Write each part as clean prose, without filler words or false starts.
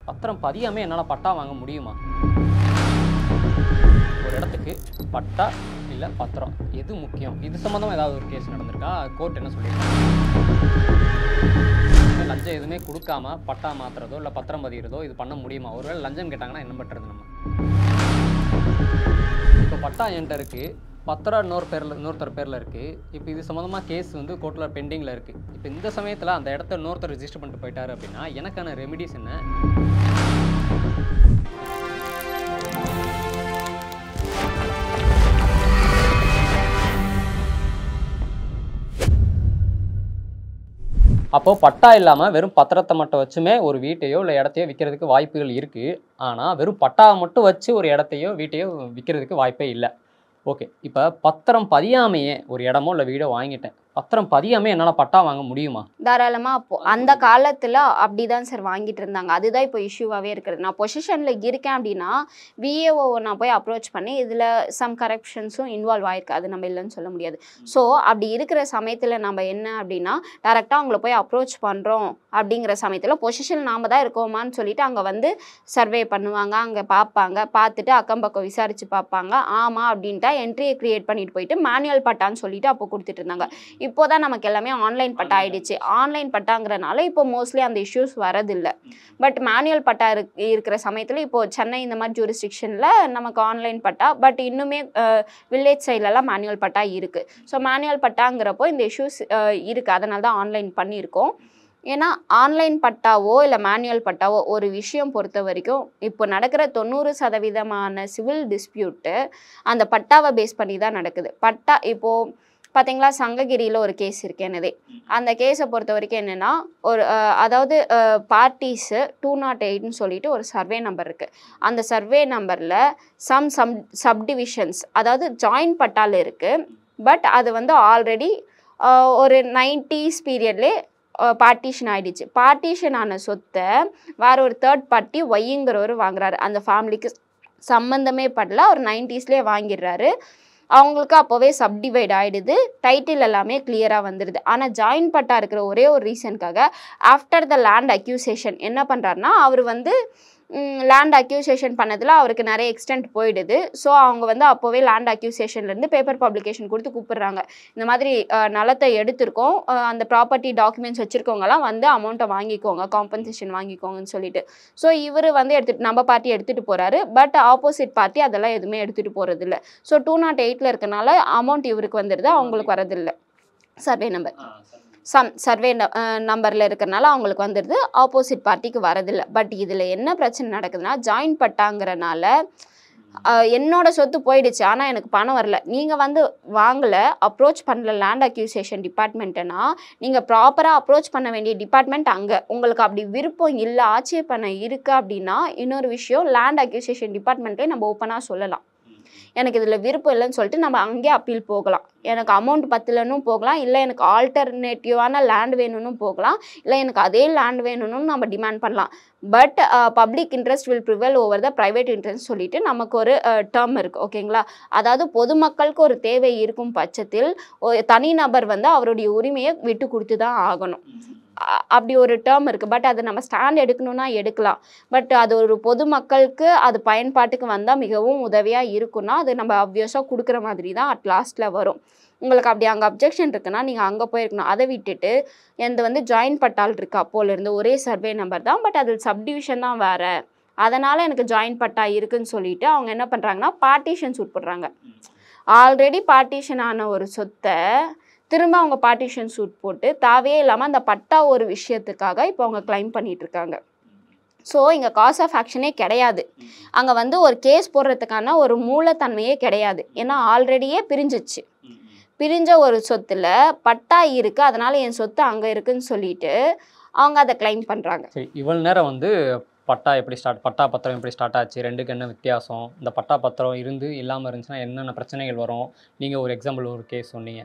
பத்திரம் பதியாமல் என்னால் பட்டா வாங்க முடியுமா? ஒரு இடத்துக்கு பட்டா இல்லை பத்திரம் எது முக்கியம்? இது சம்மந்தமாக ஏதாவது ஒரு கேஸ் நடந்திருக்கா? கோர்ட் என்ன சொல்லியிருக்காங்க? லஞ்சம் எதுவுமே கொடுக்காம பட்டா மாற்றுறதோ இல்லை பத்திரம் பதிகிறதோ இது பண்ண முடியுமா? ஒருவேளை லஞ்சம் கேட்டாங்கன்னா என்ன பண்ணுறது நம்ம? இப்போ பட்டா என்கிட்ட இருக்குது, பத்திரம் இன்னொருத்தர் பேரில் இருக்குது. இப்போ இது சம்மந்தமாக கேஸ் வந்து கோர்ட்டில் பெண்டிங்கில் இருக்குது. இப்போ இந்த சமயத்தில் அந்த இடத்த இன்னொருத்தர் ரிஜிஸ்டர் பண்ணிட்டு போயிட்டாரு அப்படின்னா எனக்கான ரெமிடிஸ் என்ன? அப்போது பட்டா இல்லாமல் வெறும் பத்திரத்தை மட்டும் வச்சுமே ஒரு வீட்டையோ இல்லை இடத்தையோ விற்கிறதுக்கு வாய்ப்புகள் இருக்குது. ஆனால் வெறும் பட்டாவை மட்டும் வச்சு ஒரு இடத்தையோ வீட்டையோ விற்கிறதுக்கு வாய்ப்பே இல்லை. ஓகே, இப்போ பத்திரம் பதியாமையே ஒரு இடமோ இல்லை வீடோ வாங்கிட்டேன், பத்திரம் பதியாமல் என்னால் பட்டா வாங்க முடியுமா? தாராளமாக. அப்போ அந்த காலத்தில் அப்படி தான் சார் வாங்கிட்டு இருந்தாங்க. அதுதான் இப்போ இஷ்யூவாகவே இருக்குது. நான் பொசிஷனில் இருக்கேன் அப்படின்னா விஏஓவை நான் போய் அப்ரோச் பண்ணி இதில் சம் கரெக்ஷன்ஸும் இன்வால்வ் ஆயிருக்கு, அது நம்ம இல்லைன்னு சொல்ல முடியாது. ஸோ அப்படி இருக்கிற சமயத்தில் நம்ம என்ன அப்படின்னா டேரெக்டாக அவங்கள போய் அப்ரோச் பண்ணுறோம் அப்படிங்கிற சமயத்தில் பொசிஷன் நாம் தான் இருக்கோமான்னு சொல்லிட்டு அங்கே வந்து சர்வே பண்ணுவாங்க, அங்கே பார்ப்பாங்க, பார்த்துட்டு அக்கம் பக்கம் விசாரித்து பார்ப்பாங்க. ஆமாம் அப்படின்ட்டா என்ட்ரியை க்ரியேட் பண்ணிட்டு போயிட்டு மேனுவல் பட்டான்னு சொல்லிட்டு அப்போ கொடுத்துட்டு இருந்தாங்க. இப்போ தான் நமக்கு எல்லாமே ஆன்லைன் பட்டா ஆகிடுச்சு. ஆன்லைன் பட்டாங்கிறனால இப்போ மோஸ்ட்லி அந்த இஷ்யூஸ் வரதில்லை. பட் மேனுவல் பட்டா இருக்கிற சமயத்தில் இப்போது சென்னை இந்த மாதிரி ஜூரிஸ்டிக்ஷனில் நமக்கு ஆன்லைன் பட்டா, பட் இன்னுமே வில்லேஜ் சைட்லலாம் மேனுவல் பட்டா இருக்குது. ஸோ மேனுவல் பட்டாங்கிறப்போ இந்த இஷ்யூஸ் இருக்குது, அதனால தான் ஆன்லைன் பண்ணியிருக்கோம். ஏன்னா ஆன்லைன் பட்டாவோ இல்லை மேனுவல் பட்டாவோ ஒரு விஷயம் பொறுத்த வரைக்கும் இப்போ நடக்கிற 90% சிவில் டிஸ்பியூட்டு அந்த பட்டாவை பேஸ் பண்ணி தான் நடக்குது. பட்டா இப்போது பார்த்தீங்களா, சங்ககிரியில் ஒரு கேஸ் இருக்குது என்னதே. அந்த கேஸை பொறுத்த வரைக்கும் என்னென்னா ஒரு அதாவது பார்ட்டிஸு 208ன்னு சொல்லிட்டு ஒரு சர்வே நம்பர் இருக்குது. அந்த சர்வே நம்பரில் சப்டிவிஷன்ஸ் அதாவது ஜாயின்ட் பட்டால் இருக்குது. பட் அது வந்து ஆல்ரெடி ஒரு 90s பீரியட்லேயே பார்ட்டிஷன் ஆகிடுச்சு. பார்ட்டிஷன் ஆன சொத்தை வேறு ஒரு தேர்ட் பார்ட்டி ஒய்ங்கிறவர் வாங்குறாரு. அந்த ஃபேமிலிக்கு சம்மந்தமே படல, ஒரு 90ஸ்லேயே வாங்கிடுறாரு. அவங்களுக்கு அப்போவே சப்டிவைட் ஆகிடுது, டைட்டில் எல்லாமே கிளியராக வந்துடுது. ஆனால் ஜாயின் பட்டா இருக்கிற ஒரே ஒரு ரீசனுக்காக ஆஃப்டர் த லேண்ட் அக்யூசேஷன் என்ன பண்ணுறாருனா அவர் வந்து லேண்ட் அக்யூசேஷன் பண்ணதில் அவருக்கு நிறைய எக்ஸ்டென்ட் போயிடுது. ஸோ அவங்க வந்து அப்போவே லேண்ட் அக்யூசேஷன்லேருந்து பேப்பர் பப்ளிகேஷன் கொடுத்து கூப்பிட்றாங்க. இந்த மாதிரி நிலத்தை எடுத்திருக்கோம், அந்த ப்ராப்பர்ட்டி டாக்குமெண்ட்ஸ் வச்சுருக்கவங்கலாம் வந்து அமௌண்ட்டை வாங்கிக்கோங்க, காம்பன்சேஷன் வாங்கிக்கோங்கன்னு சொல்லிட்டு. ஸோ இவர் வந்து நம்ம பார்ட்டி எடுத்துகிட்டு போகிறாரு. பட் ஆப்போசிட் பார்ட்டி அதெல்லாம் எதுவுமே எடுத்துகிட்டு போகிறதில்ல. ஸோ 208ல் இருக்கனால அமௌண்ட் இவருக்கு வந்துடுது, அவங்களுக்கு வரதில்லை. சர்வே நம்பர் சர்வே நம்பரில் இருக்கிறனால அவங்களுக்கு வந்துடுது, ஆப்போசிட் பார்ட்டிக்கு வரதில்லை. பட் இதில் என்ன பிரச்சனை நடக்குதுன்னா ஜாயின் பட்டாங்கிறனால என்னோட சொத்து போயிடுச்சு, ஆனால் எனக்கு பணம் வரல. நீங்கள் வந்து வாங்கலை, அப்ரோச் பண்ணல லேண்ட் அக்யூசேஷன் டிபார்ட்மெண்ட்டுன்னா நீங்கள் ப்ராப்பராக அப்ரோச் பண்ண வேண்டிய டிபார்ட்மெண்ட் அங்கே. உங்களுக்கு அப்படி விருப்பம் இல்லை, ஆட்சேபணம் இருக்குது அப்படின்னா இன்னொரு விஷயம், லேண்ட் அக்யூசேஷன் டிபார்ட்மெண்ட்லேயே நம்ம ஓப்பனாக சொல்லலாம் எனக்கு இதில் விருப்பம் இல்லைன்னு சொல்லிட்டு நம்ம அங்கேயே அப்பீல் போகலாம். எனக்கு அமௌண்ட் பத்தலன்னு போகலாம், இல்லை எனக்கு ஆல்டர்னேட்டிவான லேண்ட் வேணும்னு போகலாம், இல்லை எனக்கு அதே லேண்ட் வேணும்னு நம்ம டிமாண்ட் பண்ணலாம். But public interest will prevail over the private interest சொல்லிட்டு நமக்கு ஒரு டேர்ம் இருக்குது, ஓகேங்களா? அதாவது பொதுமக்களுக்கு ஒரு தேவை இருக்கும் பட்சத்தில் தனிநபர் வந்து அவருடைய உரிமையை விட்டு கொடுத்து தான் ஆகணும். அப்படி ஒரு டேர்ம் இருக்குது. பட் அது நம்ம ஸ்டாண்ட் எடுக்கணும்னா எடுக்கலாம். பட் அது ஒரு பொதுமக்களுக்கு அது பயன்பாட்டுக்கு வந்தால் மிகவும் உதவியாக இருக்குன்னா அது நம்ம ஆப்வியஸாக கொடுக்குற மாதிரி தான் அட் லாஸ்ட்டில் வரும். உங்களுக்கு அப்படி அங்கே அப்ஜெக்ஷன் இருக்குன்னா நீங்கள் அங்கே போயிருக்கணும். அதை விட்டுட்டு எந்த வந்து ஜாயின் பட்டால் இருக்குது அப்போலேருந்து ஒரே சர்வே நம்பர் தான், பட் அதில் சப்டிவிஷன் தான் வேறு, அதனால் எனக்கு ஜாயின் பட்டா இருக்குதுன்னு சொல்லிட்டு அவங்க என்ன பண்ணுறாங்கன்னா பார்ட்டிஷன் சூட் போடுறாங்க. ஆல்ரெடி பார்ட்டிஷன் ஆன ஒரு சொத்தை திரும்ப அவங்க பார்ட்டிஷன் சூட் போட்டு தேவையே இல்லாமல் அந்த பட்டா ஒரு விஷயத்துக்காக இப்போ அவங்க கிளைம் பண்ணிகிட்ருக்காங்க. ஸோ இங்கே காஸ் ஆஃப் ஆக்ஷனே கிடையாது. அங்கே வந்து ஒரு கேஸ் போடுறதுக்கான ஒரு மூலத்தன்மையே கிடையாது. ஏன்னா ஆல்ரெடியே பிரிஞ்சிச்சு. பிரிஞ்ச ஒரு சொத்தில் பட்டா இருக்குது, அதனால் என் சொத்து அங்கே இருக்குதுன்னு சொல்லிட்டு அவங்க அதை கிளைம் பண்ணுறாங்க. சரி, இவ்வளோ நேரம் வந்து பட்டா எப்படி பட்டா பத்திரம் எப்படி ஸ்டார்ட் ஆச்சு, ரெண்டுக்கு என்ன வித்தியாசம், இந்த பட்டா பத்திரம் இருந்து இல்லாமல் இருந்துச்சுன்னா என்னென்ன பிரச்சனைகள் வரும், நீங்கள் ஒரு எக்ஸாம்பிள் ஒரு கேஸ் சொன்னீங்க.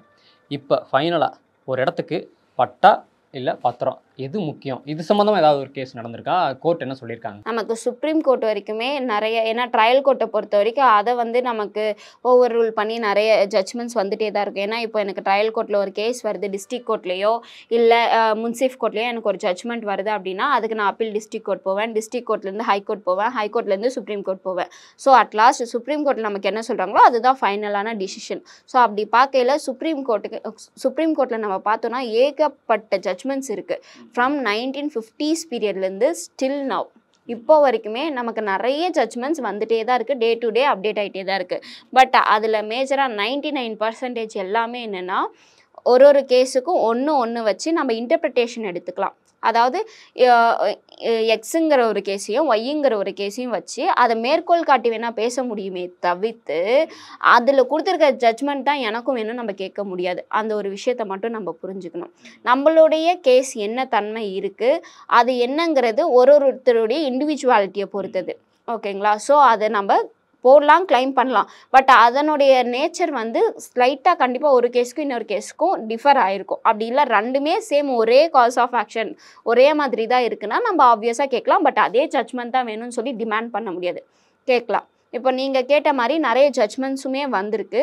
இப்போ ஃபைனலாக ஒரு இடத்துக்கு பட்டா இல்லை பத்திரம் எது முக்கியம்? இது சம்மந்தமா ஏதாவது ஒரு கேஸ் நடந்திருக்கா? கோர்ட் என்ன சொல்லியிருக்காங்க? நமக்கு சுப்ரீம் கோர்ட் வரைக்குமே நிறைய, ஏன்னா ட்ரையல் கோர்ட்டை பொறுத்த வரைக்கும் அதை வந்து நமக்கு ஓவர் ரூல் பண்ணி நிறைய ஜட்ஜ்மெண்ட்ஸ் வந்துட்டே தான் இருக்கும். ஏன்னா இப்போ எனக்கு ட்ரையல் கோர்ட்டில் ஒரு கேஸ் வருது, டிஸ்ட்ரிக்ட் கோர்ட்லேயோ இல்லை முன்சிஃப் கோர்ட்லேயோ எனக்கு ஒரு ஜட்ஜ்மெண்ட் வருது அப்படின்னா அதுக்கு நான் அப்பீல் டிஸ்ட்ரிக்ட் கோர்ட் போவேன், டிஸ்ட்ரிக்ட் கோர்ட்லேருந்து ஹை கோர்ட் போவேன், ஹை கோர்ட்லேருந்து சுப்ரீம் கோர்ட் போவேன். ஸோ அட் லாஸ்ட் சுப்ரீம் கோர்ட்டில் நமக்கு என்ன சொல்கிறாங்களோ அதுதான் ஃபைனலான டிசிஷன். ஸோ அப்படி பார்க்கையில் சுப்ரீம் கோர்ட்டில் நம்ம பார்த்தோன்னா ஏகப்பட்ட ஜட்ஜ்மெண்ட்ஸ் இருக்குது. ஃப்ரம் 1950s பீரியட்லேருந்து ஸ்டில் நவ் இப்போ வரைக்குமே நமக்கு நிறைய ஜட்ஜ்மெண்ட்ஸ் வந்துட்டே தான் இருக்குது, டே டு டே அப்டேட் ஆகிட்டே தான் இருக்குது. பட் அதில் மேஜராக 99% எல்லாமே என்னென்னா ஒரு கேஸுக்கும் ஒன்று வச்சு நம்ம இன்டர்பிரிட்டேஷன் எடுத்துக்கலாம். அதாவது எக்ஸுங்கிற ஒரு கேஸையும் ஒய்ங்கிற ஒரு கேஸையும் வச்சு அதை மேற்கோள் காட்டி வேணால் பேச முடியுமே தவிர்த்து அதில் கொடுத்துருக்க ஜட்ஜ்மெண்ட் தான் எனக்கும் வேணும் நம்ம கேட்க முடியாது. அந்த ஒரு விஷயத்தை மட்டும் நம்ம புரிஞ்சுக்கணும். நம்மளுடைய கேஸ் என்ன தன்மை இருக்குது, அது என்னங்கிறது ஒருத்தருடைய இண்டிவிஜுவாலிட்டியை பொறுத்தது. ஓகேங்களா? ஸோ அதை நம்ம போடலாம், கிளைம் பண்ணலாம். பட் அதனுடைய நேச்சர் வந்து ஸ்லைட்டாக கண்டிப்பாக ஒரு கேஸுக்கும் இன்னொரு கேஸுக்கும் டிஃபர் ஆகிருக்கும். அப்படி இல்லை ரெண்டுமே சேம் ஒரே காஸ் ஆஃப் ஆக்ஷன் ஒரே மாதிரி தான் இருக்குன்னா நம்ம ஆப்வியஸாக கேட்கலாம். பட் அதே ஜட்ஜ்மெண்ட் தான் வேணும்னு சொல்லி டிமாண்ட் பண்ண முடியாது, கேட்கலாம். இப்போ நீங்கள் கேட்ட மாதிரி நிறைய ஜட்ஜ்மெண்ட்ஸுமே வந்திருக்கு.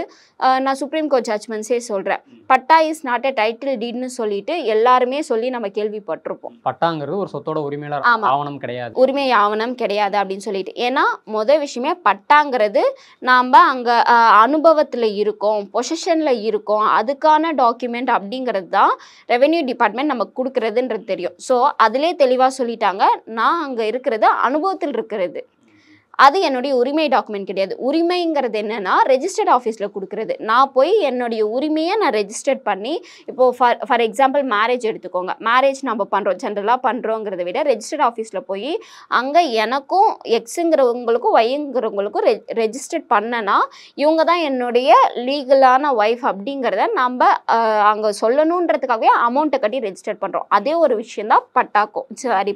நான் சுப்ரீம் கோர்ட் ஜட்ஜ்மெண்ட்ஸே சொல்கிறேன். பட்டா இஸ் நாட் எ டைட்டில் டீட்னு சொல்லிட்டு எல்லாருமே சொல்லி நம்ம கேள்விப்பட்டிருப்போம். பட்டாங்கிறது ஒரு சொத்தோட உரிமையாளர் ஆவணம் கிடையாது, உரிமை ஆவணம் கிடையாது அப்படின்னு சொல்லிட்டு. ஏன்னா விஷயமே பட்டாங்கிறது நாம் அங்கே அனுபவத்தில் இருக்கோம், பொசிஷனில் இருக்கோம், அதுக்கான டாக்குமெண்ட் அப்படிங்கிறது தான் ரெவென்யூ டிபார்ட்மெண்ட் நமக்கு கொடுக்குறதுன்றது தெரியும். ஸோ அதிலே தெளிவாக சொல்லிட்டாங்க, நான் அங்கே இருக்கிறது அனுபவத்தில் இருக்கிறது, அது என்னுடைய உரிமை டாக்குமெண்ட் கிடையாது. உரிமைங்கிறது என்னன்னா ரெஜிஸ்டர்ட் ஆஃபீஸில் கொடுக்குறது. நான் போய் என்னுடைய உரிமையை நான் ரெஜிஸ்டர்ட் பண்ணி, இப்போது ஃபார் எக்ஸாம்பிள் மேரேஜ் எடுத்துக்கோங்க. மேரேஜ் நம்ம பண்ணுறோம், ஜென்ரலாக பண்ணுறோங்கிறத விட ரெஜிஸ்டர்ட் ஆஃபீஸில் போய் அங்கே எனக்கும் எக்ஸுங்கிறவங்களுக்கும் ஒய்ங்கிறவங்களுக்கும் ரெஜிஸ்டர்ட் பண்ணனா இவங்க தான் என்னுடைய லீகலான ஒய்ஃப் அப்படிங்கிறத நம்ம அங்கே சொல்லணுன்றதுக்காகவே அமௌண்ட்டை கட்டி ரெஜிஸ்டர் பண்ணுறோம். அதே ஒரு விஷயந்தான் பட்டாக்கும், சாரி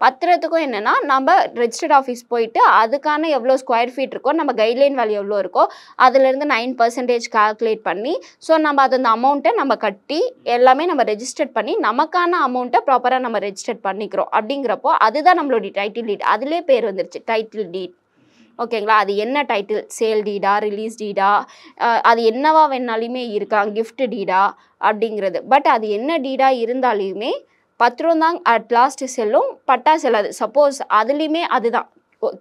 பத்திரத்துக்கும் என்னென்னா நம்ம ரெஜிஸ்டர்ட் ஆஃபீஸ் போயிட்டு அதுக்கான எவ்வளோ ஸ்கொயர் ஃபீட் இருக்கோ, நம்ம கைட்லைன் வேல்யூ எவ்வளோ இருக்கோ அதுலேருந்து 9% கால்குலேட் பண்ணி, ஸோ நம்ம அது அந்த அமௌண்ட்டை நம்ம கட்டி எல்லாமே நம்ம ரெஜிஸ்டர் பண்ணி நமக்கான அமௌண்ட்டை ப்ராப்பராக நம்ம ரெஜிஸ்டர் பண்ணிக்கிறோம். அப்படிங்கிறப்போ அதுதான் நம்மளுடைய டைட்டில் டீட். அதிலே பேர் வந்துருச்சு டைட்டில் டீட். ஓகேங்களா? அது என்ன டைட்டில், சேல் டீடா, ரிலீஸ் டீடா, அது என்னவா வேணாலுமே இருக்கா, கிஃப்ட் டீடா அப்படிங்கிறது. பட் அது என்ன டீடா இருந்தாலுமே பத்திரம் தான் அட் லாஸ்ட் செல்லும், பட்டா செல்லாது. சப்போஸ் அதுலேயுமே அதுதான்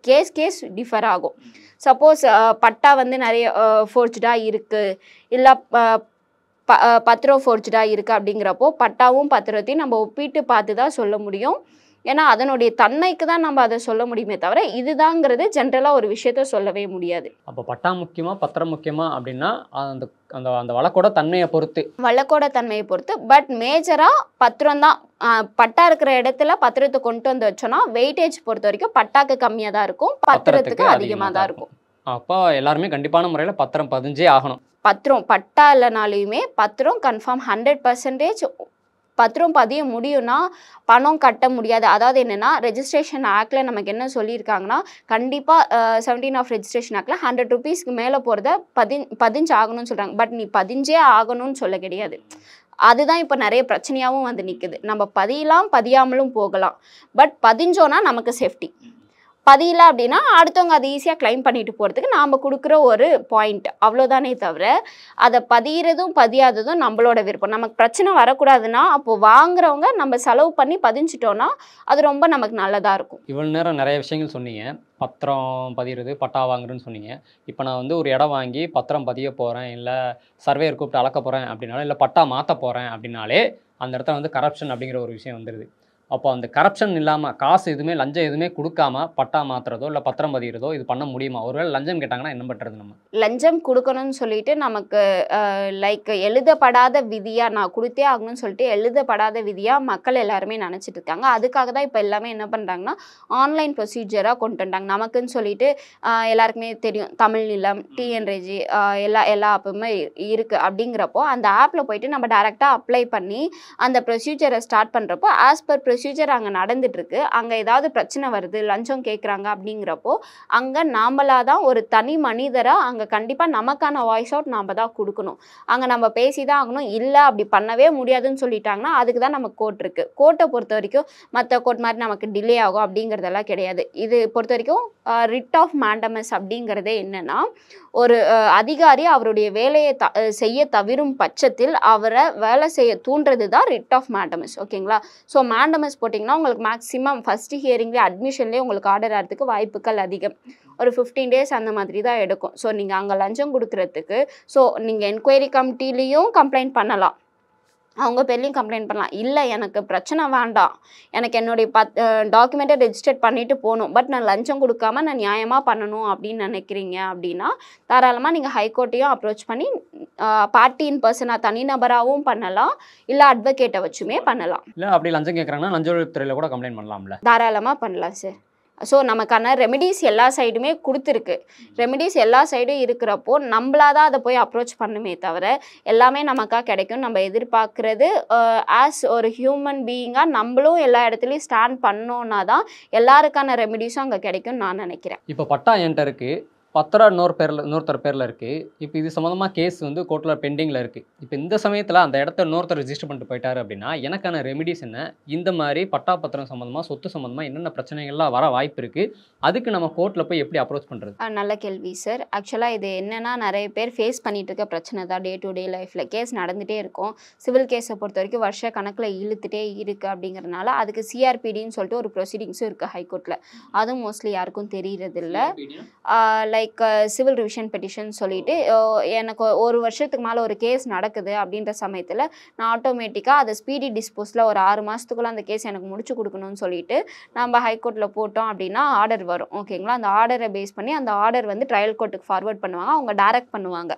கேஸ் டிஃபர் ஆகும். சப்போஸ் பட்டா வந்து நிறைய ஃபோர்ஜ்டாக இருக்குது, இல்லை பத்திரம் ஃபோர்ஜ்டாக இருக்குது அப்படிங்கிறப்போ பட்டாவும் பத்திரத்தையும் நம்ம ஒப்பிட்டு பார்த்து தான் சொல்ல முடியும். ஏன்னா அதனுடைய தன்மைக்கு தான் நம்ம அதை சொல்ல முடியுமே தவிர இதுதாங்கிறது ஜென்ரலாக ஒரு விஷயத்த சொல்லவே முடியாது. அப்போ பட்டா முக்கியமா பத்திரம் முக்கியமா அப்படின்னா அந்த அந்த அந்த வழக்கோட தன்மையை பொறுத்து. பட் மேஜராக பத்திரம் தான். பட்டா இருக்கிற இடத்துல பத்திரத்தை கொண்டு வந்து வச்சோன்னா வெயிட்டேஜ் பொறுத்த வரைக்கும் பட்டாக்கு கம்மியாக தான் இருக்கும், பத்திரத்துக்கு அதிகமாக தான் இருக்கும். அப்போ எல்லாருமே கண்டிப்பான முறையில் பத்திரம் பதிஞ்சே ஆகணும். பட்டா இல்லைனாலுமே பத்திரம் கன்ஃபார்ம் 100% பத்திரம் பதிய முடியும்னா பணம் கட்ட முடியாது. அதாவது என்னென்னா ரெஜிஸ்ட்ரேஷன் ஆக்டில் நமக்கு என்ன சொல்லியிருக்காங்கன்னா கண்டிப்பாக 17 ஆஃப் ரெஜிஸ்ட்ரேஷன் ஆக்டில் 100 ரூபீஸ்க்கு மேலே போகிறத பதிஞ்சு ஆகணும்னு சொல்கிறாங்க. பட் நீ பதிஞ்சே ஆகணும்னு சொல்ல கிடையாது. அதுதான் இப்போ நிறைய பிரச்சனையாகவும் வந்து நிற்குது. நம்ம பதியலாம், பதியாமலும் போகலாம். பட் பதிஞ்சோன்னா நமக்கு சேஃப்டி. பதியல அப்படின்னா அடுத்தவங்க அதை ஈஸியாக கிளைம் பண்ணிட்டு போகிறதுக்கு நாம் கொடுக்குற ஒரு பாயிண்ட், அவ்வளோதானே தவிர அதை பதியறதும் பதியாததும் நம்மளோட விருப்பம். நமக்கு பிரச்சனை வரக்கூடாதுன்னா அப்போது வாங்குறவங்க நம்ம செலவு பண்ணி பதிஞ்சிட்டோன்னா அது ரொம்ப நமக்கு நல்லதாக இருக்கும். இவ்வளோ நேரம் நிறைய விஷயங்கள் சொன்னீங்க. பத்திரம் பதிகிறது, பட்டா வாங்குறேன்னு சொன்னீங்க. இப்போ நான் வந்து ஒரு இடம் வாங்கி பத்திரம் பதிய போகிறேன், இல்லை சர்வேயர் கூப்பிட்டு அளக்க போகிறேன் அப்படின்னாலும், இல்லை பட்டா மாற்ற போகிறேன் அப்படின்னாலே அந்த இடத்துல வந்து கரப்ஷன் அப்படிங்கிற ஒரு விஷயம் வந்துடுது. அப்போ அந்த கரப்ஷன் இல்லாமல் காசு எதுவுமே லஞ்சம் எதுவுமே கொடுக்காம பட்டா மாற்றுறதோ இல்லை பத்திரம் பதிகிறதோ இது பண்ண முடியுமா? ஒருவேளை லஞ்சம் கேட்டாங்கன்னா என்ன பண்ணுறது? நம்ம லஞ்சம் கொடுக்கணும்னு சொல்லிட்டு நமக்கு லைக் எழுதப்படாத விதியாக நான் கொடுத்தே ஆகணும்னு சொல்லிட்டு எழுதப்படாத விதியாக மக்கள் எல்லாருமே நினச்சிட்டு இருக்காங்க. அதுக்காக தான் இப்போ எல்லாமே என்ன பண்ணுறாங்கன்னா ஆன்லைன் ப்ரொசீஜராக கொண்டு வந்தாங்க. நமக்குன்னு சொல்லிட்டு எல்லாருக்குமே தெரியும் தமிழ் நிலம், டிஎன்ரெஜி எல்லா ஆப்புமே இருக்குது. அப்படிங்கிறப்போ அந்த ஆப்பில் போயிட்டு நம்ம டேரெக்டாக அப்ளை பண்ணி அந்த ப்ரொசீஜரை ஸ்டார்ட் பண்ணுறப்போ ஆஸ் பர் ப்ரொசீஜர் அங்கே நடந்துட்டுருக்கு, அங்கே ஏதாவது பிரச்சனை வருது, லஞ்சம் கேட்குறாங்க அப்படிங்கிறப்போ அங்கே நாமளாக தான் ஒரு தனி மனிதராக அங்கே கண்டிப்பாக நமக்கான வாய்ஸ் அவுட் நாம் தான் கொடுக்கணும். அங்கே நம்ம பேசி தான் ஆகணும். இல்லை அப்படி பண்ணவே முடியாதுன்னு சொல்லிட்டாங்கன்னா அதுக்கு தான் நமக்கு கோர்ட் இருக்குது. கோர்ட்டை பொறுத்த வரைக்கும் மற்ற கோர்ட் மாதிரி நமக்கு டிலே ஆகும் அப்படிங்கிறதெல்லாம் கிடையாது. இது பொறுத்த வரைக்கும் ரிட் ஆஃப் மேண்டமஸ் அப்படிங்கிறதே என்னென்னா, ஒரு அதிகாரி அவருடைய வேலையை செய்ய தவிரும் பட்சத்தில் அவரை வேலை செய்ய தூண்டுறது தான் ரிட் ஆஃப் மேண்டமஸ். ஓகேங்களா? ஸோ மேண்டமஸ் போட்டிங்கன்னா உங்களுக்கு மேக்ஸிமம் ஃபஸ்ட்டு ஹியரிங்லேயே அட்மிஷன்லேயே உங்களுக்கு ஆர்டர் ஆகிறதுக்கு வாய்ப்புகள் அதிகம். ஒரு 15 days அந்த மாதிரி தான் எடுக்கும். ஸோ நீங்கள் அங்கே லஞ்சம் கொடுக்குறதுக்கு ஸோ நீங்கள் என்கொயரி கமிட்டிலையும் கம்ப்ளைண்ட் பண்ணலாம், அவங்க பேர்லையும் கம்ப்ளைண்ட் பண்ணலாம். இல்லை எனக்கு பிரச்சனை வேண்டாம், எனக்கு என்னுடைய டாக்குமெண்ட்டை ரெஜிஸ்டர் பண்ணிவிட்டு போகணும், பட் நான் லஞ்சம் கொடுக்காம நான் நியாயமாக பண்ணணும் அப்படின்னு நினைக்கிறீங்க அப்படின்னா தாராளமாக நீங்கள் ஹைகோர்ட்டையும் அப்ரோச் பண்ணி பார்ட்டி இன் பர்சனாக தனிநபராகவும் பண்ணலாம், இல்லை அட்வொகேட்டை வச்சுமே பண்ணலாம். இல்லை அப்படி லஞ்சம் கேட்குறாங்கன்னா லஞ்ச ஒழிப்புத்துறையில் கூட கம்ப்ளைண்ட் பண்ணலாம்ல? தாராளமாக பண்ணலாம் சார். ஸோ நமக்கான ரெமிடிஸ் எல்லா சைடுமே கொடுத்துருக்கு. ரெமிடிஸ் எல்லா சைடும் இருக்கிறப்போ நம்மளா தான் அதை போய் அப்ரோச் பண்ணுமே தவிர எல்லாமே நமக்காக கிடைக்கும் நம்ம எதிர்பார்க்குறது ஆஸ் ஒரு ஹியூமன் பீயிங்காக நம்மளும் எல்லா இடத்துலையும் ஸ்டாண்ட் பண்ணோன்னா தான் எல்லாருக்கான ரெமிடிஸும் அங்கே கிடைக்கும்னு நான் நினைக்கிறேன். இப்போ பட்டா என்கிட்ட இருக்குது, பத்திரம் இன்னொருத்தர் பேரில் இருக்குது. இப்போ இது சம்மந்தமாக கேஸ் வந்து கோர்ட்டில் பெண்டிங்கில் இருக்குது. இப்போ இந்த சமயத்தில் அந்த இடத்த இன்னொருத்தர் ரிஜிஸ்டர் பண்ணிட்டு போயிட்டாரு அப்படின்னா எனக்கான ரெமிடிஸ் என்ன? இந்த மாதிரி பட்டா பத்திரம் சம்மந்தமாக சொத்து சம்மந்தமாக என்னென்ன பிரச்சனைகள்லாம் வர வாய்ப்பு இருக்குது? அதுக்கு நம்ம கோர்ட்டில் போய் எப்படி அப்ரோச் பண்ணுறது? நல்ல கேள்வி சார். ஆக்சுவலாக இது என்னென்னா நிறைய பேர் ஃபேஸ் பண்ணிகிட்டு இருக்க பிரச்சனை தான். டே டு டே லைஃப்பில் கேஸ் நடந்துகிட்டே இருக்கும். சிவில் கேஸை பொறுத்த வரைக்கும் வருஷ கணக்கில் இழுத்துட்டே இருக்குது. அப்படிங்கிறதுனால அதுக்கு சிஆர்பிடின்னு சொல்லிட்டு ஒரு ப்ரொசீடிங்ஸும் இருக்குது ஹைகோர்ட்டில். அதுவும் மோஸ்ட்லி யாருக்கும் தெரியறதில்ல. லைக் சிவில் ரிவிஷன் பெட்டிஷன் சொல்லிட்டு எனக்கு ஒரு வருஷத்துக்கு மேலே ஒரு கேஸ் நடக்குது அப்படின்ற சமயத்தில் நான் ஆட்டோமேட்டிக்காக அதை ஸ்பீடி டிஸ்போஸில் ஒரு 6 மாதத்துக்குள்ளே அந்த கேஸ் எனக்கு முடிச்சு கொடுக்கணும்னு சொல்லிட்டு நம்ம ஹைகோர்ட்டில் போட்டோம் அப்படின்னா ஆர்டர் வரும். ஓகேங்களா? அந்த ஆர்டரை பேஸ் பண்ணி அந்த ஆர்டர் வந்து ட்ரையல் கோர்ட்டுக்கு ஃபார்வர்ட் பண்ணுவாங்க, அவங்க டைரக்ட் பண்ணுவாங்க.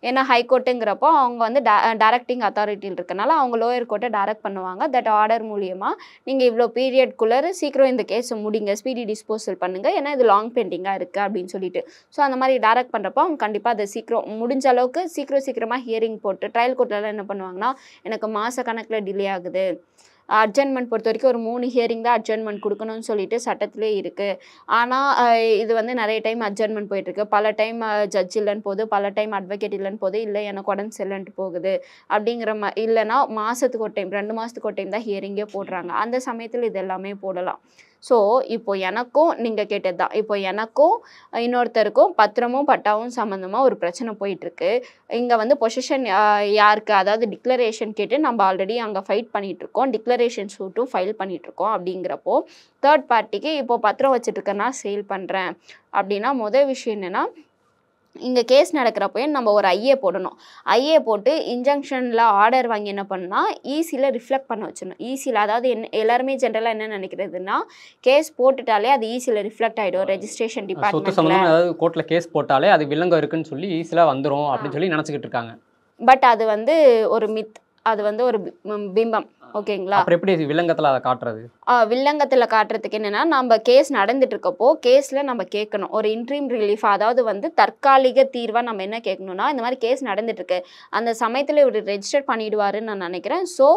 ஏன்னா ஹைகோர்ட்டுங்கிறப்போ அவங்க வந்து டைரக்டிங் அத்தாரிட்டியில் இருக்கனால அவங்க லோயர் கோர்ட்டை டைரக்ட் பண்ணுவாங்க. தட் ஆர்டர் மூலியமாக நீங்கள் இவ்வளோ பீரியட்குள்ளே சீக்கிரம் இந்த கேஸை முடிங்க, ஸ்பீடி டிஸ்போசல் பண்ணுங்கள், ஏன்னா இது லாங் பெண்டிங்காக இருக்குது அப்படின்னு சொல்லிட்டு. ஸோ அந்த மாதிரி டைரக்ட் பண்ணுறப்போ அவங்க கண்டிப்பாக அதை முடிஞ்ச அளவுக்கு சீக்கிரமாக ஹியரிங் போட்டு ட்ரையல் கோர்ட்லலாம் என்ன பண்ணுவாங்கன்னா எனக்கு மாத கணக்கில் டிலே ஆகுது, அட்ஜர்ன்மெண்ட் பொறுத்த வரைக்கும் ஒரு 3 ஹியரிங் தான் அட்ஜர்ன்மெண்ட் கொடுக்கணும்னு சொல்லிட்டு சட்டத்திலே இருக்குது. ஆனால் இது வந்து நிறைய டைம் அட்ஜர்ன்மெண்ட் போயிட்டுருக்கு. பல டைம் ஜட்ஜ் இல்லைன்னு போகுது, பல டைம் அட்வொகேட் இல்லைன்னு போகுது, இல்லை எனக்கு உடம்பு சரியில்லைன்ட்டு போகுது அப்படிங்கிற இல்லைன்னா மாதத்துக்கு ஒரு டைம் 2 மாதத்துக்கு ஒரு டைம் தான் ஹியரிங்கே போடுறாங்க. அந்த சமயத்தில் இது எல்லாமே போடலாம். ஸோ இப்போ எனக்கும் நீங்கள் கேட்டது தான், இப்போ எனக்கும் இன்னொருத்தருக்கும் பத்திரமும் பட்டாவும் சம்மந்தமாக ஒரு பிரச்சனை போயிட்டுருக்கு. இங்கே வந்து பொசிஷன் யாருக்கு, அதாவது டிக்ளரேஷன் கேட்டு நம்ம ஆல்ரெடி அங்கே ஃபைட் பண்ணிகிட்ருக்கோம், டிக்ளரேஷன் சூட்டும் ஃபைல் பண்ணிகிட்ருக்கோம். அப்படிங்கிறப்போ தேர்ட் பார்ட்டிக்கு இப்போது பத்திரம் வச்சுட்ருக்கேன்னா சேல் பண்ணுறேன் அப்படின்னா மொதல் விஷயம் என்னென்னா, இங்கே கேஸ் நடக்கிறப்போ நம்ம ஒரு ஐஏ போடணும். ஐஏ போட்டு இன்ஜங்ஷனில் ஆர்டர் வாங்கி என்ன பண்ணால் ஈஸியில் ரிஃப்ளெக்ட் பண்ண வச்சிடணும். ஈஸியில் அதாவது எல்லாருமே ஜென்ரலாக என்ன நினைக்கிறதுனா கேஸ் போட்டுட்டாலே அது ஈஸியில் ரிஃப்ளெக்ட் ஆகிடும் ரெஜிஸ்ட்ரேஷன் டிபார்ட்மெண்ட்டில். அதாவது கோர்ட்டில் கேஸ் போட்டாலே அது வில்லங்கம் இருக்குன்னு சொல்லி ஈஸியில் வந்துடும் அப்படின்னு சொல்லி நினச்சிக்கிட்டு இருக்காங்க. பட் அது வந்து ஒரு மித், அது வந்து ஒரு பிம்பம். ஓகேங்களா? அப்புறம் எப்படி வில்லங்கத்தில் அதை காட்டுறது? வில்லங்கத்தில் காட்டுறதுக்கு என்னென்னா நம்ம கேஸ் நடந்துட்டு இருக்கப்போ கேஸில் நம்ம கேட்கணும் ஒரு இன்ட்ரீம் ரிலீஃப், அதாவது வந்து தற்காலிக தீர்வாக நம்ம என்ன கேட்கணும்னா இந்த மாதிரி கேஸ் நடந்துட்டுருக்கு அந்த சமயத்தில் இவர் ரெஜிஸ்டர் பண்ணிவிடுவாருன்னு நான் நினைக்கிறேன். ஸோ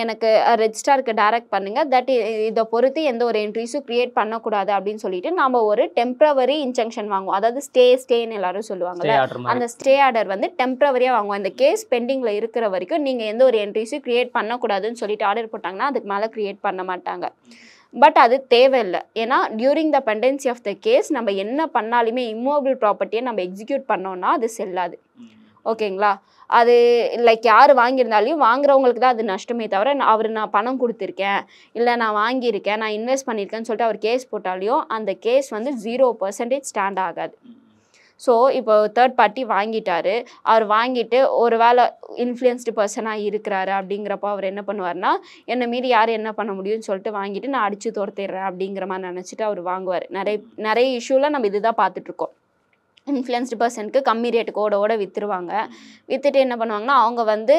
எனக்கு ரெஜிஸ்டாருக்கு டைரக்ட் பண்ணுங்கள், தட் இதை பொறுத்து எந்த ஒரு என்ட்ரிஸும் க்ரியேட் பண்ணக்கூடாது அப்படின்னு சொல்லிட்டு நம்ம ஒரு டெம்ப்ரவரி இன்ஜங்ஷன் வாங்குவோம். அதாவது ஸ்டேன்னு எல்லாரும் சொல்லுவாங்கல்ல, அந்த ஸ்டே ஆர்டர் வந்து டெம்ப்ரவரியாக வாங்குவோம். இந்த கேஸ் பெண்டிங்கில் இருக்கிற வரைக்கும் நீங்கள் எந்த ஒரு என்ட்ரிஸும் க்ரியேட் பண்ணக்கூடாதுன்னு சொல்லிட்டு ஆர்டர் போட்டாங்கன்னா அதுக்கு மேலே க்ரியேட் பண்ண மாட்டாங்க. பட் அது தேவையில்லை. ஏன்னா during the pendency of the case நம்ம என்ன பண்ணாலுமே இம்மூவபிள் ப்ராப்பர்ட்டியை நம்ம எக்ஸிக்யூட் பண்ணோம்னா அது செல்லாது. ஓகேங்களா? அது லைக் யார் வாங்கியிருந்தாலையும் வாங்குறவங்களுக்கு தான் அது நஷ்டமே தவிர நான் பணம் கொடுத்துருக்கேன், இல்லை நான் வாங்கியிருக்கேன், நான் இன்வெஸ்ட் பண்ணியிருக்கேன்னு சொல்லிட்டு அவர் கேஸ் போட்டாலையும் அந்த கேஸ் வந்து 0% ஸ்டாண்ட் ஆகாது. ஸோ இப்போ தேர்ட் பார்ட்டி வாங்கிட்டாரு, அவர் வாங்கிட்டு ஒரு வேளை இன்ஃப்ளூயன்ஸ்டு பர்சனாக இருக்கிறாரு அப்படிங்கிறப்போ அவர் என்ன பண்ணுவார்னா என்னை மீறி யார் என்ன பண்ண முடியும்னு சொல்லிட்டு வாங்கிட்டு நான் அடித்து துரத்திடுறேன் அப்படிங்கிற மாதிரி நினச்சிட்டு அவர் வாங்குவார். நிறைய இஷ்யூவில் நம்ம இதுதான் பார்த்துட்ருக்கோம். இன்ஃப்ளூயன்ஸ்டு பர்சனுக்கு கம்மி ரேட்டுக்கு ஓட விற்றுருவாங்க. விற்றுட்டு என்ன பண்ணுவாங்கன்னா, அவங்க வந்து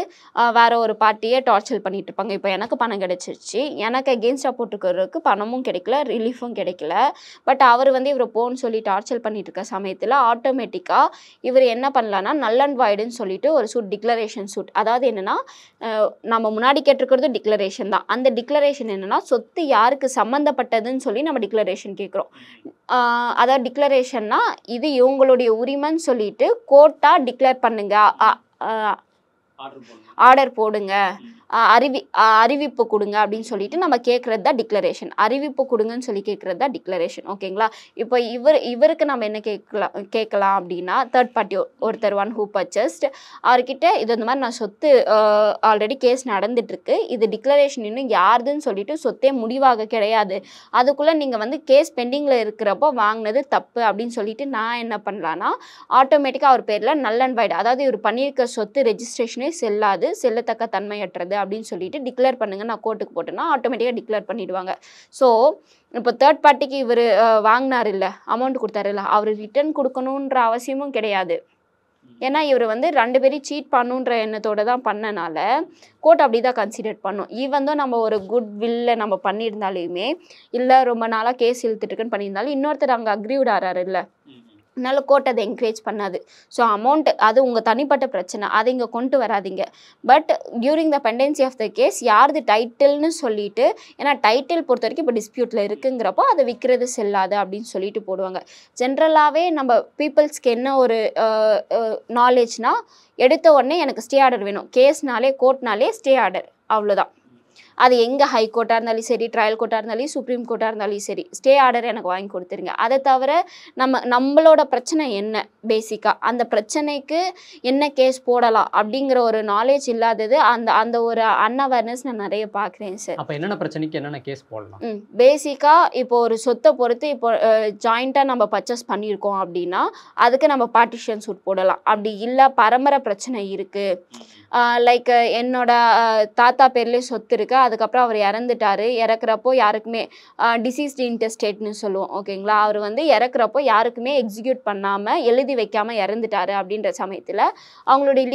வேற ஒரு பார்ட்டியை டார்ச்சர் பண்ணிட்டு இருப்பாங்க. இப்போ எனக்கு பணம் கிடைச்சிருச்சு, எனக்கு எகெயின்ஸ்டாக போட்டுக்கிறதுக்கு பணமும் கிடைக்கல, ரிலீஃபும் கிடைக்கல. பட் அவர் வந்து இவரை போன்னு சொல்லி டார்ச்சர் பண்ணிட்டு இருக்க சமயத்தில் ஆட்டோமேட்டிக்காக இவர் என்ன பண்ணலான்னா நல் அண்ட் வாய்டுன்னு சொல்லிட்டு ஒரு சூட், டிக்ளரேஷன் சூட். அதாவது என்னென்னா, நம்ம முன்னாடி கேட்டிருக்கிறது டிக்ளரேஷன் தான். அந்த டிக்ளரேஷன் என்னென்னா, சொத்து யாருக்கு சம்மந்தப்பட்டதுன்னு சொல்லி நம்ம டிக்ளரேஷன் கேட்குறோம். அதாவது டிக்ளரேஷன்னா இது இவங்களுடைய உரிமைன்னு சொல்லிட்டு கோர்ட்டா டிக்ளேர் பண்ணுங்க, ஆர்டர் போடுங்க, அறிவிப்பு கொடுங்க அப்படின்னு சொல்லிட்டு நம்ம கேட்குறது தான் டிக்ளரேஷன். அறிவிப்பு கொடுங்கன்னு சொல்லி கேட்குறது தான் டிக்ளரேஷன். ஓகேங்களா? இப்போ இவருக்கு நம்ம என்ன கேட்கலாம் அப்படின்னா, தேர்ட் பார்ட்டி ஒருத்தர் ஒன் ஹூ பர்ச்சஸ்ட், அவர்கிட்ட இது இந்த மாதிரி நான் சொத்து ஆல்ரெடி கேஸ் நடந்துட்டுருக்கு, இது டிக்ளரேஷன் இன்னும் யாருதுன்னு சொல்லிட்டு சொத்தே முடிவாக கிடையாது, அதுக்குள்ளே நீங்கள் வந்து கேஸ் பெண்டிங்கில் இருக்கிறப்போ வாங்கினது தப்பு அப்படின்னு சொல்லிட்டு நான் என்ன பண்ணலான்னா ஆட்டோமேட்டிக்காக அவர் பேரில் நல் அண்ட் வாய்டு, அதாவது இவர் பண்ணியிருக்க சொத்து ரெஜிஸ்ட்ரேஷனே செல்லாது, செல்லத்தக்க தன்மையற்றது அப்படின்னு சொல்லிட்டு டிக்ளேர் பண்ணுங்க நான் கோர்ட்டுக்கு போட்டேன்னா ஆட்டோமேட்டிக்காக டிக்ளேர் பண்ணிடுவாங்க. ஸோ இப்போ தேர்ட் பார்ட்டிக்கு இவர் வாங்கினார் இல்லை, அமௌண்ட் கொடுத்தாரு இல்லை, அவர் ரிட்டர்ன் கொடுக்கணுன்ற அவசியமும் கிடையாது. ஏன்னா இவர் வந்து 2 பேரையும் சீட் பண்ணுன்ற எண்ணத்தோடு தான் பண்ணனால கோர்ட் அப்படி தான் கன்சிடர் பண்ணும். ஈவன் தான் நம்ம ஒரு குட் வில்ல நம்ம பண்ணியிருந்தாலுமே, இல்லை ரொம்ப நாளாக கேஸ் இழுத்துட்டுருக்குன்னு பண்ணியிருந்தாலும் இன்னொருத்தர் அங்கே அக்ரிவுட் ஆறாரு இல்லை, அதனால கோர்ட் அதை என்கரேஜ் பண்ணாது. ஸோ அமௌண்ட் அது உங்கள் தனிப்பட்ட பிரச்சனை, அதை இங்கே கொண்டு வராதிங்க. But during the pendency of the case யாருது டைட்டில்னு சொல்லிட்டு, ஏன்னா டைட்டில் பொறுத்த வரைக்கும் இப்போ டிஸ்பியூட்டில் இருக்குங்கிறப்போ அதை விற்கிறது செல்லாது அப்படின்னு சொல்லிட்டு போடுவாங்க. ஜென்ரலாகவே நம்ம பீப்புள்ஸ்க்கு என்ன ஒரு நாலேஜ்னா, எடுத்த உடனே எனக்கு ஸ்டே ஆர்டர் வேணும், கேஸ்னாலே கோர்ட்னாலே ஸ்டே ஆர்டர், அவ்வளோதான். அது எங்கே ஹைகோர்ட்டாக இருந்தாலும் சரி, ட்ரையல் கோர்ட்டாக இருந்தாலும் சுப்ரீம் கோர்ட்டாக இருந்தாலும் சரி, ஸ்டே ஆர்டர் எனக்கு வாங்கி கொடுத்துருங்க. அதை தவிர நம்மளோட பிரச்சனை என்ன, பேசிக்காக அந்த பிரச்சனைக்கு என்ன கேஸ் போடலாம் அப்படிங்கிற ஒரு நாலேஜ் இல்லாதது, அந்த ஒரு அன்அவேர்னஸ் நான் நிறைய பார்க்குறேன் சார். அப்போ என்னென்ன பிரச்சனைக்கு என்னென்ன கேஸ் போடலாம்? பேசிக்காக இப்போ ஒரு சொத்தை பொறுத்து இப்போ ஜாயிண்ட்டாக நம்ம பர்ச்சேஸ் பண்ணியிருக்கோம் அப்படின்னா அதுக்கு நம்ம பார்ட்டிஷன் சூட் போடலாம். அப்படி இல்லை பரம்பரை பிரச்சனை இருக்குது, லைக் என்னோட தாத்தா பேர்லேயே சொத்து இருக்குது, அதுக்கப்புறம் அவர் இறந்துட்டார், இறக்குறப்போ யாருக்குமே டிசீஸ்டு இன்டெஸ்டேட்னு சொல்லுவோம். ஓகேங்களா? அவர் வந்து இறக்குறப்போ யாருக்குமே எக்ஸிக்யூட் பண்ணாமல் எழுதி வைக்காமல் இறந்துட்டார் அப்படின்ற சமயத்தில் அவங்களுடைய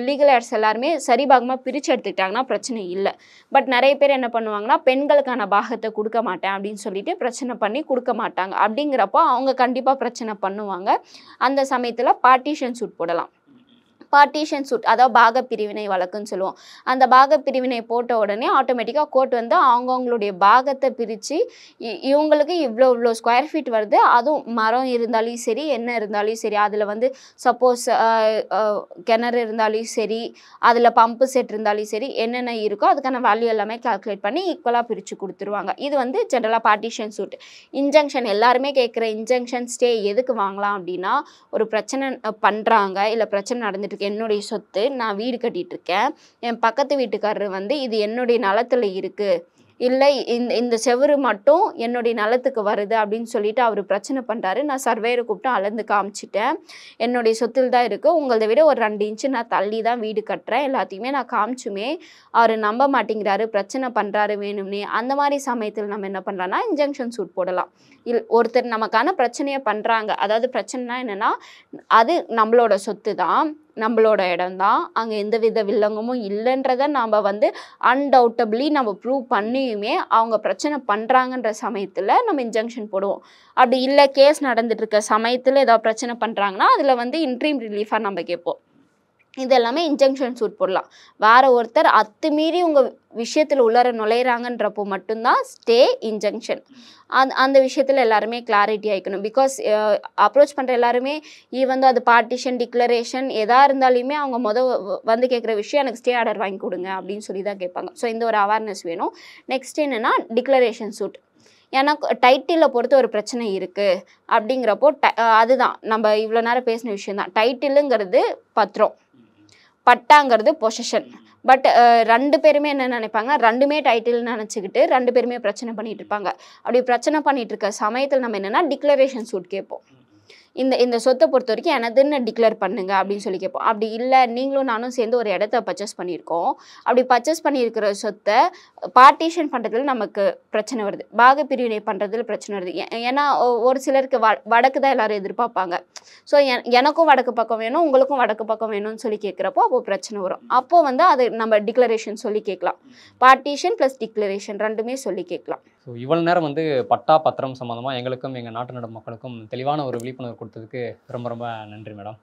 லீகல் ஏர்ஸ் எல்லாருமே சரிபாகமாக பிரித்து எடுத்துக்கிட்டாங்கன்னா பிரச்சனை இல்லை. பட் நிறைய பேர் என்ன பண்ணுவாங்கன்னா, பெண்களுக்கான பாகத்தை கொடுக்க மாட்டேன் அப்படின்னு சொல்லிட்டு பிரச்சனை பண்ணி கொடுக்க மாட்டாங்க. அப்படிங்கிறப்போ அவங்க கண்டிப்பாக பிரச்சனை பண்ணுவாங்க. அந்த சமயத்தில் பார்ட்டிஷன் சூட் போடலாம். பார்ட்டிஷன் சூட் அதாவது பாக பிரிவினை வழக்குன்னு சொல்லுவோம். அந்த பாக பிரிவினை போட்ட உடனே ஆட்டோமேட்டிக்காக கோர்ட் வந்து அவங்கவுங்களுடைய பாகத்தை பிரித்து இவங்களுக்கு இவ்வளோ ஸ்கொயர் ஃபீட் வருது, அதுவும் மரம் இருந்தாலும் சரி என்ன இருந்தாலும் சரி, அதில் வந்து சப்போஸ் கிணறு இருந்தாலும் சரி, அதில் பம்பு செட் இருந்தாலும் சரி, என்னென்ன இருக்கோ அதுக்கான வேல்யூ எல்லாமே கால்குலேட் பண்ணி ஈக்குவலாக பிரித்து கொடுத்துருவாங்க. இது வந்து ஜென்ரலாக பார்ட்டிஷன் சூட். இன்ஜங்ஷன் எல்லாருமே கேட்குற இன்ஜங்ஷன் ஸ்டே எதுக்கு வாங்கலாம் அப்படின்னா, ஒரு பிரச்சனை பண்ணுறாங்க, இல்லை பிரச்சனை நடந்துட்டு என்னுடைய சொத்து, நான் வீடு கட்டிட்டு இருக்கேன், என் பக்கத்து வீட்டுக்காரர் வந்து இது என்னுடைய நிலத்துல இருக்கு, இல்லை இந்த செவரு மட்டும் என்னுடைய நிலத்துக்கு வருது அப்படின்னு சொல்லிட்டு அவர் பிரச்சனை பண்ணுறாரு, நான் சர்வேரை கூப்பிட்டு அளந்து காமிச்சிட்டேன், என்னுடைய சொத்தில் தான் இருக்குது, உங்களதை விட ஒரு 2 இன்ச்சு நான் தள்ளி தான் வீடு கட்டுறேன், எல்லாத்தையுமே நான் காமிச்சுமே அவர் நம்ப மாட்டேங்கிறாரு, பிரச்சனை பண்ணுறாரு வேணும்னே. அந்த மாதிரி சமயத்தில் நம்ம என்ன பண்ணலாம்னா இன்ஜங்ஷன் சூட் போடலாம். ஒருத்தர் நமக்கான பிரச்சனையை பண்ணுறாங்க, அதாவது பிரச்சனைனா என்னென்னா அது நம்மளோட சொத்து தான், நம்மளோட இடம் தான், அங்கே எந்த வித வில்லங்கமும் இல்லைன்றதை நம்ம வந்து அன்டவுட்டபிளி நம்ம ப்ரூவ் பண்ணியுமே அவங்க பிரச்சனை பண்ணுறாங்கன்ற சமயத்தில் நம்ம இன்ஜங்ஷன் போடுவோம். அப்படி இல்லை கேஸ் நடந்துட்டு இருக்க சமயத்தில் ஏதாவது பிரச்சனை பண்ணுறாங்கன்னா அதில் வந்து இன்ட்ரீம் ரிலீஃபாக நம்ம கேட்போம். இது எல்லாமே இன்ஜங்ஷன் சூட் போடலாம். வேறு ஒருத்தர் அத்துமீறி உங்கள் விஷயத்தில் உள்ளார நுழையிறாங்கன்றப்போ மட்டும்தான் ஸ்டே இன்ஜங்ஷன். அந்த விஷயத்தில் எல்லாருமே கிளாரிட்டி ஆகிக்கணும். பிகாஸ் அப்ரோச் பண்ணுற எல்லாருமே ஈவன் அது பார்ட்டிஷன் டிக்ளரேஷன் எதாக இருந்தாலுமே அவங்க வந்து கேட்குற விஷயம் எனக்கு ஸ்டே ஆர்டர் வாங்கி கொடுங்க அப்படின்னு சொல்லி தான் கேட்பாங்க. ஸோ இந்த ஒரு அவேர்னஸ் வேணும். நெக்ஸ்ட் என்னென்னா டிக்ளரேஷன் சூட். ஏன்னா டைட்டிலை பொறுத்து ஒரு பிரச்சனை இருக்குது அப்படிங்கிறப்போ அதுதான் நம்ம இவ்வளோ நேரம் பேசின விஷயம் தான். டைட்டிலுங்கிறது பத்திரம், பட்டாங்கிறது பொசிஷன். பட் 2 பேருமே என்ன நினைப்பாங்க, 2மே டைட்டில்னு நினச்சிக்கிட்டு 2 பேருமே பிரச்சனை பண்ணிகிட்டு இருப்பாங்க. அப்படி பிரச்சனை பண்ணிகிட்டு இருக்க சமயத்தில் நம்ம என்னென்னா டிக்ளரேஷன் சூட் கேட்போம். இந்த சொத்தை பொறுத்த வரைக்கும் எனதுன்னு டிக்ளேர் பண்ணுங்க அப்படின்னு சொல்லி கேட்போம். அப்படி இல்லை நீங்களும் நானும் சேர்ந்து ஒரு இடத்த பர்ச்சேஸ் பண்ணியிருக்கோம், அப்படி பர்ச்சேஸ் பண்ணியிருக்கிற சொத்தை பார்ட்டிஷன் பண்ணுறதுல நமக்கு பிரச்சனை வருது, பாக பிரிவினை பண்ணுறதுல பிரச்சனை வருது. ஏன்னா ஒரு சிலருக்கு வடக்கு தான் எல்லாரும் எதிர்பார்ப்பாங்க. ஸோ எனக்கும் வடக்கு பக்கம் வேணும், உங்களுக்கும் வடக்கு பக்கம் வேணும்னு சொல்லி கேட்குறப்போ அப்போ பிரச்சனை வரும். அப்போது வந்து அது நம்ம டிக்ளரேஷன் சொல்லி கேட்கலாம். பார்ட்டிஷன் ப்ளஸ் டிக்ளரேஷன் ரெண்டுமே சொல்லி கேட்கலாம். ஸோ இவ்வளோ நேரம் வந்து பட்டா பத்திரம் சம்மந்தமாக எங்களுக்கும் எங்கள் நாட்டு நட மக்களுக்கும் தெளிவான ஒரு விழிப்புணர்வு கொடுத்ததுக்கு ரொம்ப ரொம்ப நன்றி மேடம்.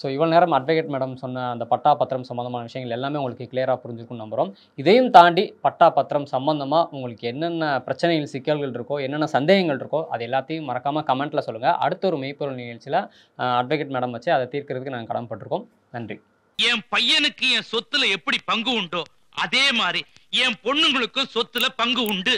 ஸோ இவ்வளோ நேரம் அட்வொகேட் மேடம் சொன்ன அந்த பட்டா பத்திரம் சம்மந்தமான விஷயங்கள் எல்லாமே உங்களுக்கு கிளியராக புரிஞ்சுக்கும்னு நம்புகிறோம். இதையும் தாண்டி பட்டா பத்திரம் சம்மந்தமாக உங்களுக்கு என்னென்ன பிரச்சனைகள் சிக்கல்கள் இருக்கோ, என்னென்ன சந்தேகங்கள் இருக்கோ, அது எல்லாத்தையும் மறக்காமல் கமெண்ட்டில் சொல்லுங்கள். அடுத்த ஒரு மெய்ப்பொருள் நிகழ்ச்சியில் அட்வொகேட் மேடம் வச்சு அதை தீர்க்கிறதுக்கு நாங்கள் கடமைப்பட்டிருக்கோம். நன்றி. என் பையனுக்கு என் சொத்துல எப்படி பங்கு உண்டோ அதே மாதிரி என் பொண்ணுங்களுக்கும் சொத்துல பங்கு உண்டு.